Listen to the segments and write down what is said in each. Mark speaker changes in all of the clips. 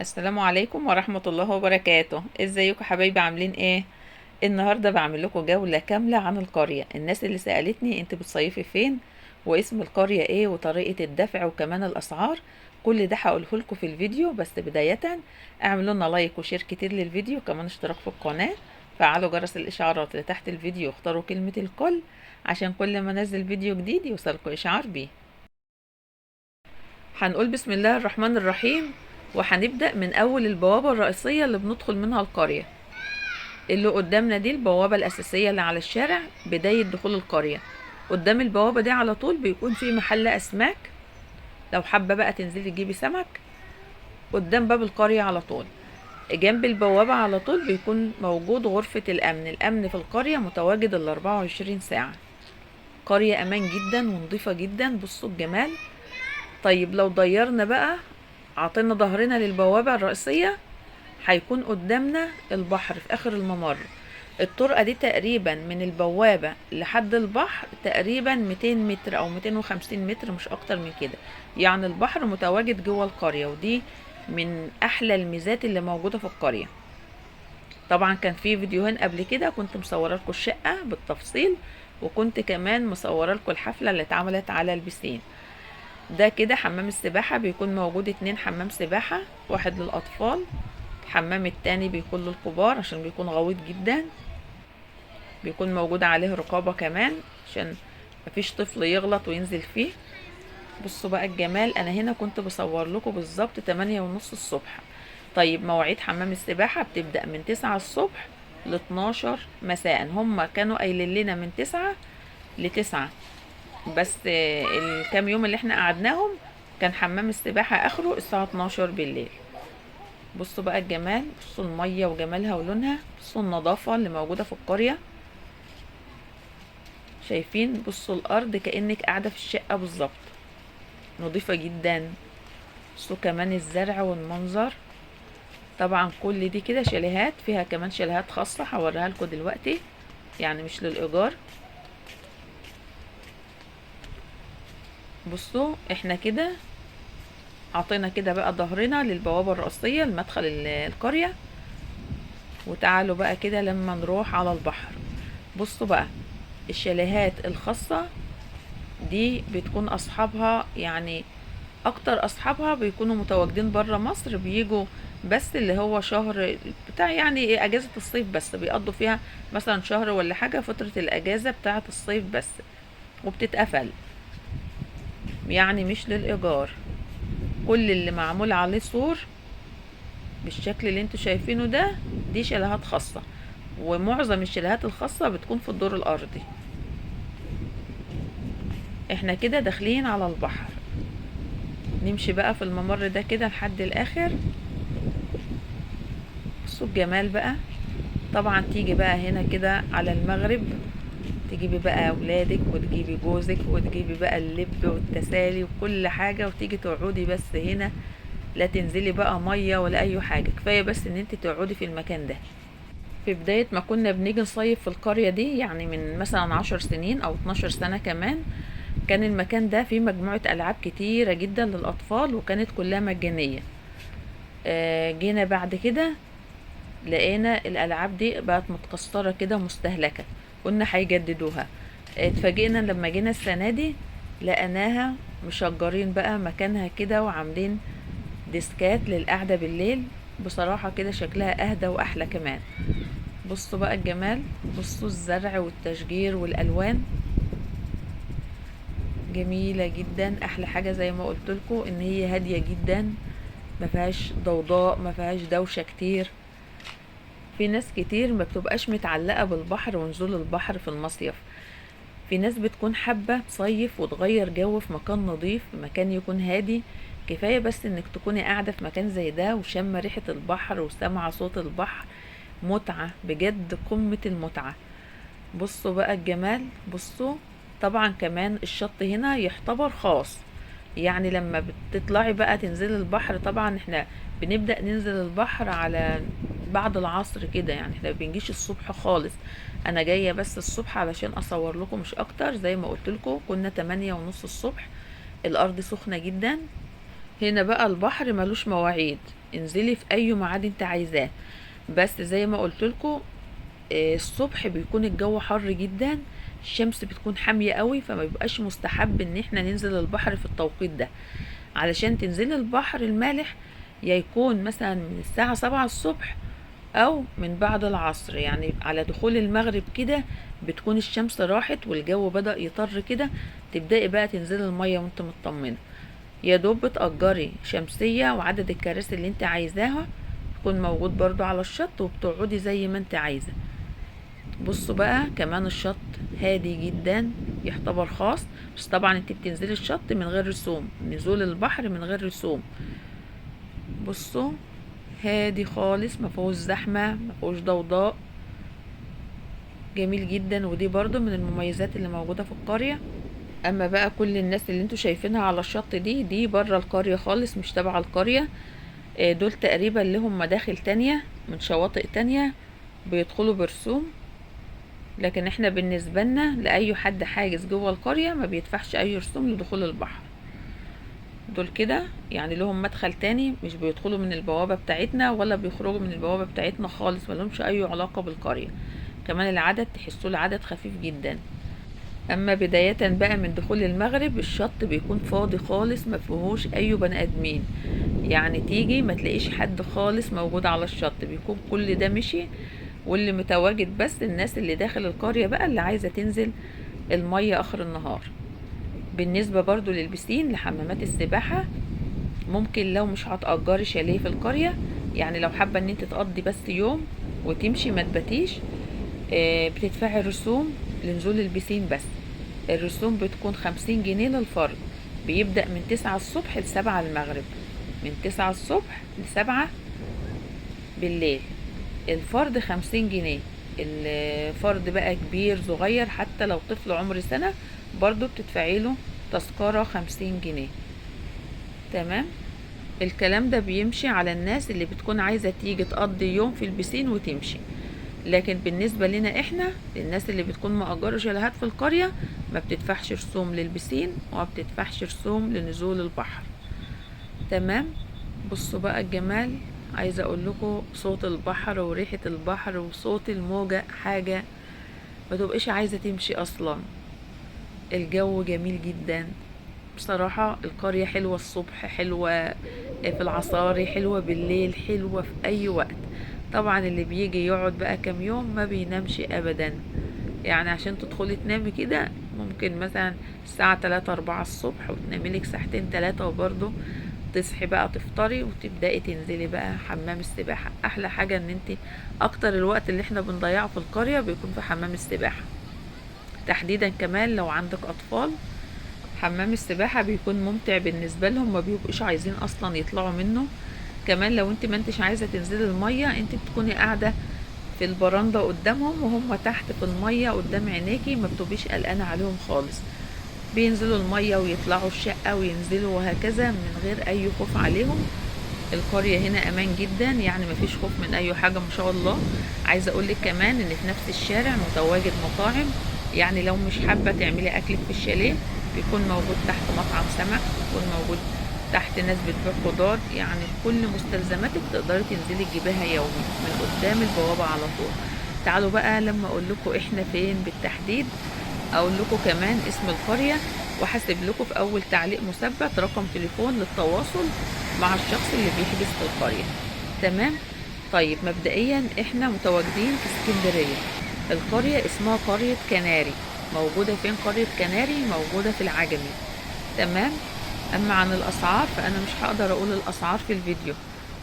Speaker 1: السلام عليكم ورحمة الله وبركاته. ازيكم حبايبي، عاملين ايه؟ النهاردة بعمل لكم جولة كاملة عن القرية. الناس اللي سألتني انت بتصيفي فين واسم القرية ايه وطريقة الدفع وكمان الاسعار، كل ده هقوله لكم في الفيديو. بس بداية اعملوا لنا لايك وشير كتير للفيديو، كمان اشتراك في القناة، فعلوا جرس الاشعارات اللي تحت الفيديو واختاروا كلمة الكل عشان كل ما انزل فيديو جديد يوصلكم اشعار بيه. هنقول بسم الله الرحمن الرحيم، وهنبدأ من أول البوابة الرئيسية اللي بندخل منها القرية. اللي قدامنا دي البوابة الأساسية اللي على الشارع، بداية دخول القرية. قدام البوابة دي على طول بيكون في محل أسماك، لو حابة بقى تنزلي تجيبي سمك قدام باب القرية على طول. جنب البوابة على طول بيكون موجود غرفة الأمن. الأمن في القرية متواجد 24 ساعة. قرية أمان جدا ونظيفة جدا، بصوا الجمال. طيب لو ضيرنا بقى، عطينا ظهرنا للبوابة الرئيسية، هيكون قدامنا البحر في آخر الممر. الطرقة دي تقريبا من البوابة لحد البحر تقريبا 200 متر أو 250 متر، مش أكتر من كده. يعني البحر متواجد جوه القرية، ودي من أحلى الميزات اللي موجودة في القرية. طبعا كان في فيديوهين قبل كده كنت مصورة لكم الشقة بالتفصيل، وكنت كمان مصورة لكم الحفلة اللي اتعملت على البسين. ده كده حمام السباحة، بيكون موجود 2 حمام سباحة، واحد للأطفال، الحمام التاني بيكون للكبار عشان بيكون غويط جدا، بيكون موجود عليه رقابة كمان عشان مفيش طفل يغلط وينزل فيه. بصوا بقى الجمال، انا هنا كنت بصور لكم بالظبط 8:30 الصبح. طيب مواعيد حمام السباحة بتبدأ من 9 الصبح ل 12 مساء. هما كانوا قايلين لنا من 9 ل9، بس الكام يوم اللي احنا قعدناهم كان حمام السباحة اخره الساعة 12 بالليل. بصوا بقى الجمال، بصوا المية وجمالها ولونها، بصوا النظافة اللي موجودة في القرية. شايفين؟ بصوا الأرض كأنك قاعدة في الشقة بالظبط، نظيفة جدا. بصوا كمان الزرع والمنظر. طبعا كل دي كده شاليهات، فيها كمان شاليهات خاصة هوريها لكم دلوقتي، يعني مش للإيجار. بصوا احنا كده عطينا كده بقى ظهرنا للبوابة الرئيسية لمدخل القرية، وتعالوا بقى كده لما نروح على البحر. بصوا بقى الشاليهات الخاصة دي بتكون اصحابها، يعني اكتر اصحابها بيكونوا متواجدين برا مصر، بيجوا بس اللي هو شهر بتاع يعني اجازة الصيف بس، بيقضوا فيها مثلا شهر ولا حاجة، فترة الاجازة بتاعة الصيف بس، وبتتقفل، يعني مش للايجار. كل اللي معمول عليه سور بالشكل اللي انتوا شايفينه ده، دي شاليهات خاصة، ومعظم الشاليهات الخاصة بتكون في الدور الارضي. احنا كده داخلين على البحر، نمشي بقى في الممر ده كده لحد الاخر. بصوا الجمال بقى. طبعا تيجي بقى هنا كده على المغرب، تجيبي بقى اولادك وتجيبي جوزك وتجيبي بقى اللب والتسالي وكل حاجة، وتيجي تقعدي بس هنا، لا تنزلي بقى مية ولا اي حاجة، كفاية بس ان انت تقعدي في المكان ده. في بداية ما كنا بنيجي نصيف في القرية دي، يعني من مثلا 10 سنين او 12 سنة كمان، كان المكان ده فيه مجموعة ألعاب كتيرة جدا للأطفال، وكانت كلها مجانية. جينا بعد كده لقينا الألعاب دي بقت متكسرة كده مستهلكة، قلنا هيجددوها. اتفاجئنا لما جينا السنة دي لقيناها مشجرين بقى مكانها كده، وعاملين ديسكات للقعدة بالليل. بصراحة كده شكلها أهدى وأحلى كمان. بصوا بقى الجمال، بصوا الزرع والتشجير والألوان، جميلة جدا. أحلى حاجة زي ما قلت لكم إن هي هادية جدا، ما فيهاش ضوضاء، ما فيهاش دوشة كتير. في ناس كتير ما بتبقاش متعلقة بالبحر ونزول البحر في المصيف، في ناس بتكون حابة تصيف وتغير جو في مكان نظيف، في مكان يكون هادي. كفاية بس انك تكوني قاعدة في مكان زي ده وشامة ريحة البحر وسامعة صوت البحر، متعة بجد، قمة المتعة. بصوا بقى الجمال، بصوا. طبعا كمان الشط هنا يعتبر خاص، يعني لما بتطلعي بقى تنزلي البحر، طبعا احنا بنبدأ ننزل البحر على بعد العصر كده، يعني احنا بنجيش الصبح خالص. انا جاية بس الصبح علشان اصور لكم مش اكتر. زي ما قلت لكم كنا 8:30 الصبح، الارض سخنة جدا. هنا بقى البحر ملوش مواعيد، انزلي في اي ميعاد انت عايزاه. بس زي ما قلت لكم، الصبح بيكون الجو حر جدا، الشمس بتكون حامية قوي، فما بيبقاش مستحب ان احنا ننزل البحر في التوقيت ده. علشان تنزلي البحر المالح يا يكون مثلا من الساعة 7 الصبح او من بعد العصر، يعني على دخول المغرب كده بتكون الشمس راحت والجو بدأ يطر كده، تبدأي بقى تنزلي المية وانت مطمنة. يا دوب بتأجري شمسية وعدد الكراسي اللي انت عايزاها يكون موجود برضو على الشط، وبتقعدي زي ما انت عايزة. بصوا بقى كمان الشط هادي جدا، يعتبر خاص. بس طبعا انت بتنزلي الشط من غير رسوم، نزول البحر من غير رسوم. بصوا هادي خالص، مفيهوش زحمة، مفيهوش ضوضاء، جميل جدا. ودي برضو من المميزات اللي موجودة في القرية. اما بقى كل الناس اللي انتوا شايفينها على الشط دي بره القرية خالص، مش تبع القرية. دول تقريبا لهم مداخل تانية من شواطئ تانية بيدخلوا برسوم. لكن احنا بالنسبة لنا لأي حد حاجز جوه القرية ما بيدفعش اي رسوم لدخول البحر. دول كده يعني لهم مدخل تاني، مش بيدخلوا من البوابة بتاعتنا ولا بيخرجوا من البوابة بتاعتنا خالص، ملهمش اي علاقة بالقرية. كمان العدد تحسوا العدد خفيف جدا. اما بداية بقى من دخول المغرب الشط بيكون فاضي خالص، ما فيهوش اي بني ادمين، يعني تيجي ما تلاقيش حد خالص موجود على الشط، بيكون كل ده مشي. واللي متواجد بس الناس اللي داخل القرية بقى اللي عايزة تنزل المية اخر النهار. بالنسبة برضو للبسين لحمامات السباحة، ممكن لو مش هتأجري شاليه في القرية، يعني لو حابة ان انت تقضي بس يوم وتمشي ما تباتيش، بتدفعي رسوم لنزول البسين بس. الرسوم بتكون 50 جنيه للفرد، بيبدأ من 9 الصبح ل7 المغرب، من 9 الصبح ل7 بالليل. الفرد 50 جنيه. الفرد بقى كبير صغير، حتى لو طفل عمر سنة برضو بتدفعي له تذكرة 50 جنيه. تمام. الكلام ده بيمشي على الناس اللي بتكون عايزة تيجي تقضي يوم في البسين وتمشي. لكن بالنسبة لنا احنا الناس اللي بتكون مأجرة شاليهات في القرية ما بتدفعش رسوم للبسين وما بتدفعش رسوم لنزول البحر. تمام. بصوا بقى الجمال، عايزة اقول لكم صوت البحر وريحة البحر وصوت الموجة حاجة ما تبقيش عايزة تمشي اصلا. الجو جميل جدا بصراحة. القرية حلوة الصبح، حلوة في العصاري، حلوة بالليل، حلوة في اي وقت. طبعا اللي بيجي يقعد بقى كام يوم ما بينامش ابدا، يعني عشان تدخلي تنامي كده ممكن مثلا الساعة 3 4 الصبح وتنامي لك ساعتين 3، وبرضه تصحي بقى تفطري وتبدأي تنزلي بقى حمام السباحة. احلى حاجة ان انت اكتر الوقت اللي احنا بنضيعه في القرية بيكون في حمام السباحة تحديدا. كمان لو عندك اطفال حمام السباحة بيكون ممتع بالنسبة لهم، ما بيبقوش عايزين اصلا يطلعوا منه. كمان لو انت ما انتش عايزة تنزلي المية، انت بتكوني قاعدة في البرندة قدامهم وهم تحت في المية قدام عينيكي، ما بتبقيش قلقانة عليهم خالص. بينزلوا المية ويطلعوا الشقة وينزلوا وهكذا من غير اي خوف عليهم. القرية هنا امان جدا، يعني ما فيش خوف من اي حاجة ما شاء الله. عايزة اقولك كمان ان في نفس الشارع متواجد مطاعم، يعني لو مش حابة تعملي اكلك في الشاليه بيكون موجود تحت مطعم سمك، بيكون موجود تحت ناس بتبيع خضار، يعني كل مستلزماتك تقدري تنزلي تجيبيها يومي من قدام البوابة على طول. تعالوا بقى لما اقول لكم احنا فين بالتحديد، اقول لكم كمان اسم القرية، وهسيب لكم في اول تعليق مثبت رقم تليفون للتواصل مع الشخص اللي بيحجز في القرية. تمام. طيب مبدئيا احنا متواجدين في اسكندرية. القرية اسمها قرية كناري. موجودة فين قرية كناري؟ موجودة في العجمي. تمام. اما عن الاسعار فانا مش هقدر اقول الاسعار في الفيديو،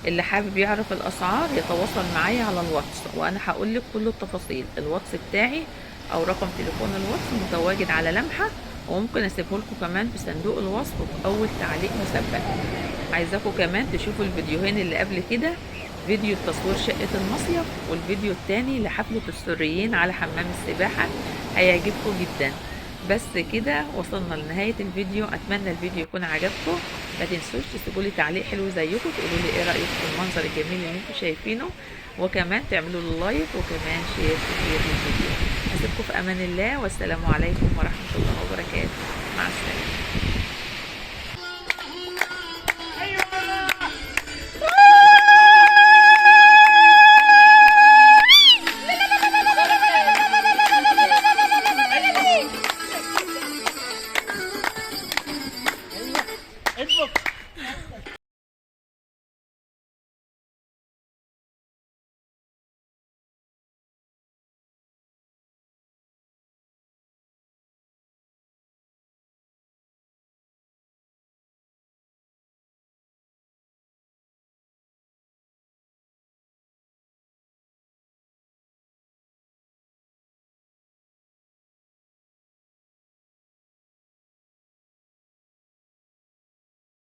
Speaker 1: اللي حابب يعرف الاسعار يتواصل معايا على الواتس وانا هقول لك كل التفاصيل. الواتس بتاعي او رقم تليفون الواتس متواجد على لمحة، وممكن اسيبه لكم كمان في صندوق الوصف وفي اول تعليق مثبت. عايزاكم كمان تشوفوا الفيديوهين اللي قبل كده، فيديو تصوير شقة المصيف والفيديو التاني لحفلة السوريين على حمام السباحة، هيعجبكم جدا. بس كده وصلنا لنهاية الفيديو، اتمنى الفيديو يكون عجبكم. ما تنسوش تسيبوا لي تعليق حلو زيكم، تقولوا لي ايه رأيكم في المنظر الجميل اللي انتم شايفينه، وكمان تعملوا لي لايك وكمان شير كتير للفيديو. هسيبكم في امان الله، والسلام عليكم ورحمة الله وبركاته. مع السلامة.